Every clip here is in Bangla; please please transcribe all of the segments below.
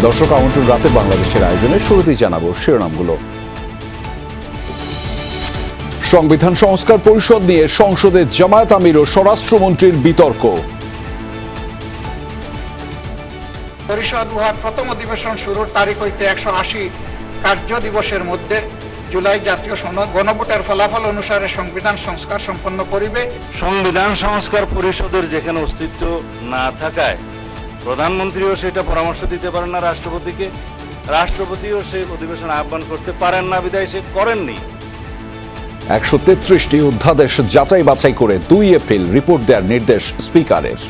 দর্শক, আমন্ত্রণ রাতে বাংলাদেশের আয়োজনে শুরুতেই জানাবো শিরোনামগুলো। সংবিধান সংস্কার পরিষদ নিয়ে সংসদে জামায়াত আমির ও স্বরাষ্ট্রমন্ত্রীর বিতর্ক। পরিষদ উহার প্রথম অধিবেশন শুরুর তারিখ হইতে 180 কার্য দিবসের মধ্যে জুলাই জাতীয় গণভোটের ফলাফল অনুসারে সংবিধান সংস্কার সম্পন্ন করিবে। সংবিধান সংস্কার পরিষদের যেখানে অস্তিত্ব না থাকায় প্রধানমন্ত্রীও সেটা পরামর্শ দিতে পারেন না রাষ্ট্রপতিকে, রাষ্ট্রপতিও সেই অধিবেশন আহ্বান করতে পারেন না, বিধায় সে করেননি। 133টি অধ্যাদেশ যাচাই বাছাই করে 2 এপ্রিল রিপোর্ট দেওয়ার নির্দেশ স্পিকারের।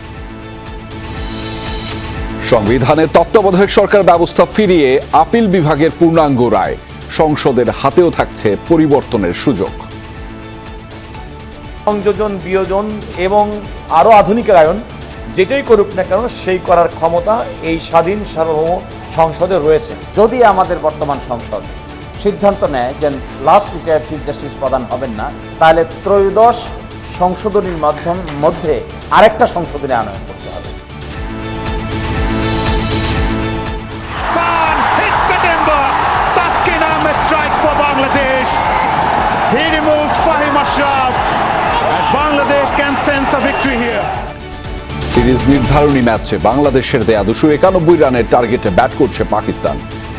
সংবিধানে তত্ত্বাবধায়ক সরকার ব্যবস্থা ফিরিয়ে আপিল বিভাগের পূর্ণাঙ্গ রায়, সংসদের হাতেও থাকছে পরিবর্তনের সুযোগ। সংযোজন, বিয়োজন এবং আরও আধুনিকায়ন যেটাই করুক না কেন সেই করার ক্ষমতা এই স্বাধীন সার্বভৌম সংসদে রয়েছে। যদি আমাদের বর্তমান সংসদ সিদ্ধান্ত নেয় যে লাস্ট রিটায়ার্ড চিফ জাস্টিস প্রদান হবেন না, তাহলে ত্রয়োদশ সংশোধনীর মধ্যে আরেকটা সংশোধনী আনয়ন করতে হবে। He removed Fahim Ashraf as Bangladesh can sense a victory here. Series নির্ধারণী ম্যাচে বাংলাদেশের দেয়া 291 রানের টার্গেটে ব্যাট করছে পাকিস্তান।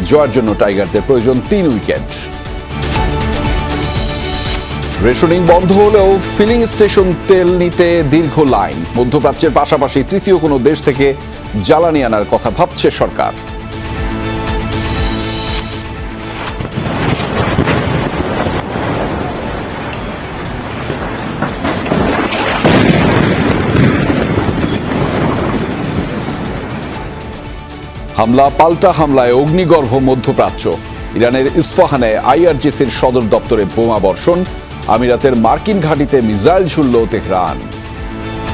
জয়ের জন্য টাইগারদের প্রয়োজন 3 উইকেট। রেশনিং বন্ধ হলেও ফিলিং স্টেশন তেল নিতে দীর্ঘ লাইন। মধ্যপ্রাচ্যের পাশাপাশি তৃতীয় কোনো দেশ থেকে জ্বালানি আনার কথা ভাবছে সরকার। হামলা পাল্টা হামলায় অগ্নিগর্ভ মধ্যপ্রাচ্য। ইরানের ইস্ফাহানে আইআরজিসির সদর দপ্তরে বোমা বর্ষণ। আমিরাতের মার্কিন ঘাঁটিতে মিসাইল ছুড়ল তেহরান।